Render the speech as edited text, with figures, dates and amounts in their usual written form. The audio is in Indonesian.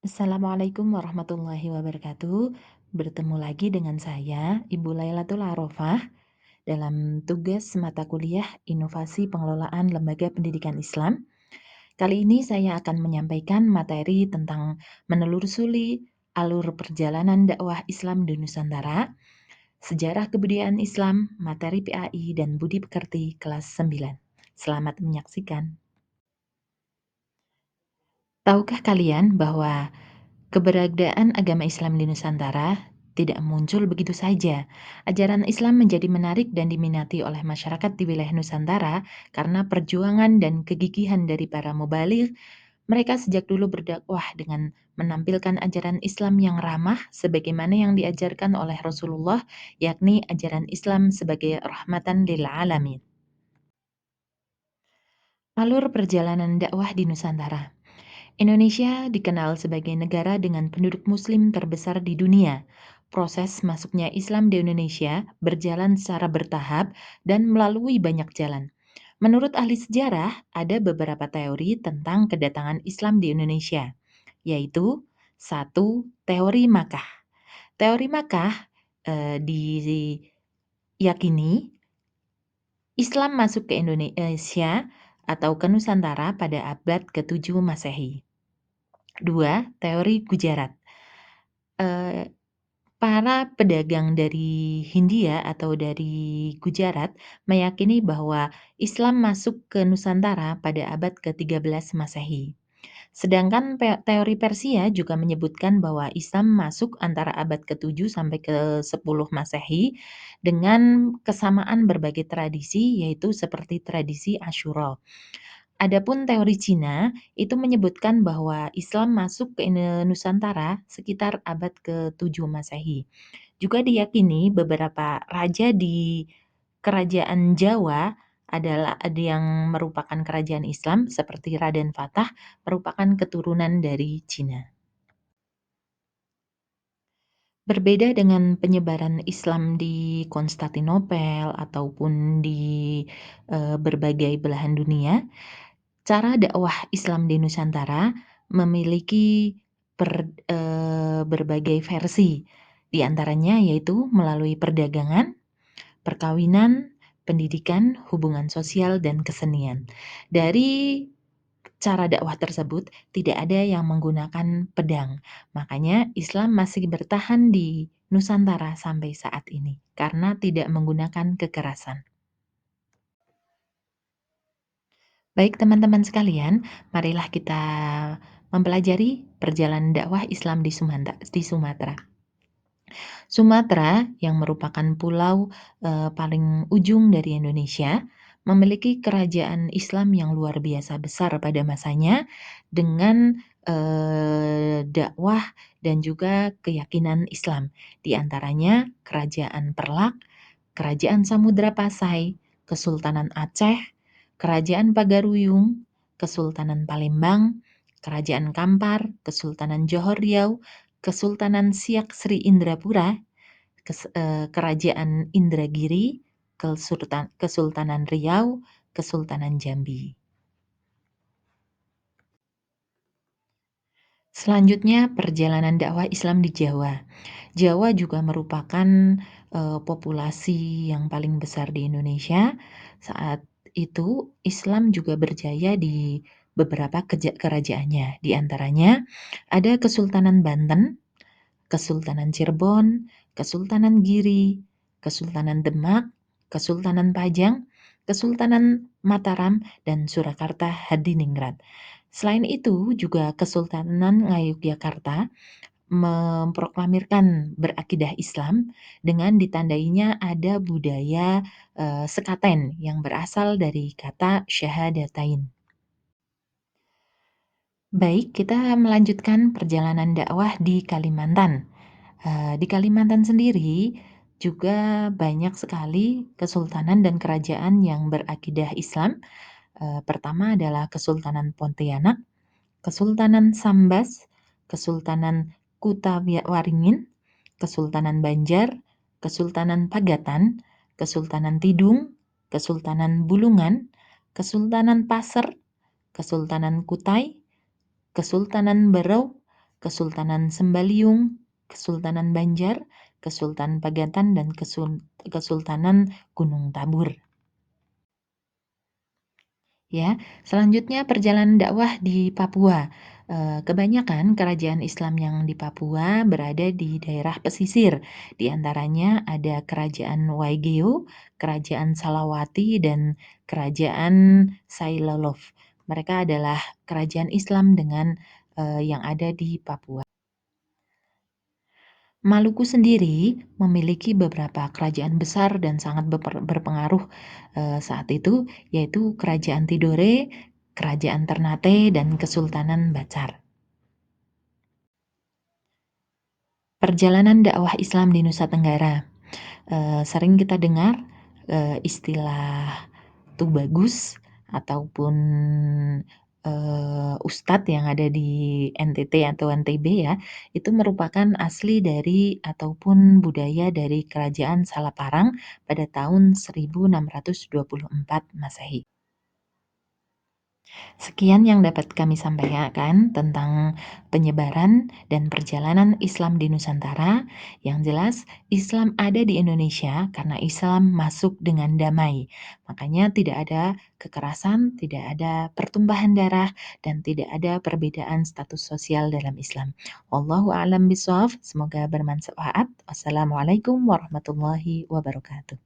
Assalamualaikum warahmatullahi wabarakatuh. Bertemu lagi dengan saya, Ibu Lailatul Arofah, dalam tugas mata kuliah Inovasi Pengelolaan Lembaga Pendidikan Islam. Kali ini saya akan menyampaikan materi tentang menelusuri alur perjalanan dakwah Islam di Nusantara, sejarah kebudayaan Islam, materi PAI, dan budi pekerti kelas 9. Selamat menyaksikan. Tahukah kalian bahwa keberadaan agama Islam di Nusantara tidak muncul begitu saja? Ajaran Islam menjadi menarik dan diminati oleh masyarakat di wilayah Nusantara karena perjuangan dan kegigihan dari para mubaligh. Mereka sejak dulu berdakwah dengan menampilkan ajaran Islam yang ramah sebagaimana yang diajarkan oleh Rasulullah, yakni ajaran Islam sebagai rahmatan lil alamin. Alur perjalanan dakwah di Nusantara. Indonesia dikenal sebagai negara dengan penduduk Muslim terbesar di dunia. Proses masuknya Islam di Indonesia berjalan secara bertahap dan melalui banyak jalan. Menurut ahli sejarah, ada beberapa teori tentang kedatangan Islam di Indonesia, yaitu satu, teori Makkah. Teori Makkah diyakini Islam masuk ke Indonesia atau ke Nusantara pada abad ke-7 Masehi. Dua, teori Gujarat. Eee, para pedagang dari Hindia atau dari Gujarat meyakini bahwa Islam masuk ke Nusantara pada abad ke-13 Masehi. Sedangkan teori Persia juga menyebutkan bahwa Islam masuk antara abad ke-7 sampai ke-10 Masehi dengan kesamaan berbagai tradisi, yaitu seperti tradisi Asyura. Adapun teori Cina itu menyebutkan bahwa Islam masuk ke Nusantara sekitar abad ke-7 Masehi. Juga diyakini beberapa raja di kerajaan Jawa adalah ada yang merupakan kerajaan Islam seperti Raden Fatah merupakan keturunan dari Cina. Berbeda dengan penyebaran Islam di Konstantinopel ataupun di berbagai belahan dunia, cara dakwah Islam di Nusantara memiliki berbagai versi, di antaranya yaitu melalui perdagangan, perkawinan, pendidikan, hubungan sosial, dan kesenian. Dari cara dakwah tersebut tidak ada yang menggunakan pedang. Makanya Islam masih bertahan di Nusantara sampai saat ini karena tidak menggunakan kekerasan. Baik teman-teman sekalian, marilah kita mempelajari perjalanan dakwah Islam di Sumatera. Sumatera yang merupakan pulau paling ujung dari Indonesia memiliki kerajaan Islam yang luar biasa besar pada masanya dengan dakwah dan juga keyakinan Islam. Di antaranya Kerajaan Perlak, Kerajaan Samudra Pasai, Kesultanan Aceh, Kerajaan Pagaruyung, Kesultanan Palembang, Kerajaan Kampar, Kesultanan Johor Riau, Kesultanan Siak Sri Indrapura, Kerajaan Indragiri, Kesultanan Riau, Kesultanan Jambi. Selanjutnya perjalanan dakwah Islam di Jawa. Jawa juga merupakan populasi yang paling besar di Indonesia. Saat itu Islam juga berjaya di beberapa kerajaannya. Di antaranya ada Kesultanan Banten, Kesultanan Cirebon, Kesultanan Giri, Kesultanan Demak, Kesultanan Pajang, Kesultanan Mataram, dan Surakarta Hadiningrat. Selain itu juga Kesultanan Ngayogyakarta memproklamirkan berakidah Islam dengan ditandainya ada budaya sekaten yang berasal dari kata syahadatain. Baik, kita melanjutkan perjalanan dakwah di Kalimantan. Di Kalimantan sendiri juga banyak sekali kesultanan dan kerajaan yang berakidah Islam. Pertama adalah Kesultanan Pontianak, Kesultanan Sambas, Kesultanan Kuta Waringin, Kesultanan Banjar, Kesultanan Pagatan, Kesultanan Tidung, Kesultanan Bulungan, Kesultanan Paser, Kesultanan Kutai, Kesultanan Berau, Kesultanan Sembaliung, Kesultanan Banjar, Kesultanan Pagatan, dan Kesultanan Gunung Tabur. Ya, selanjutnya perjalanan dakwah di Papua. Kebanyakan kerajaan Islam yang di Papua berada di daerah pesisir. Di antaranya ada Kerajaan Waigeo, Kerajaan Salawati, dan Kerajaan Sailolof. Mereka adalah kerajaan Islam yang ada di Papua. Maluku sendiri memiliki beberapa kerajaan besar dan sangat berpengaruh saat itu, yaitu Kerajaan Tidore, Kerajaan Ternate, dan Kesultanan Bacar. Perjalanan dakwah Islam di Nusa Tenggara. Sering kita dengar istilah Tubagus ataupun ustadz yang ada di NTT atau NTB ya, itu merupakan asli dari ataupun budaya dari Kerajaan Salaparang pada tahun 1624 Masehi. Sekian yang dapat kami sampaikan tentang penyebaran dan perjalanan Islam di Nusantara. Yang jelas, Islam ada di Indonesia karena Islam masuk dengan damai. Makanya tidak ada kekerasan, tidak ada pertumpahan darah, dan tidak ada perbedaan status sosial dalam Islam. Wallahu a'lam bishawab. Semoga bermanfaat. Wassalamualaikum warahmatullahi wabarakatuh.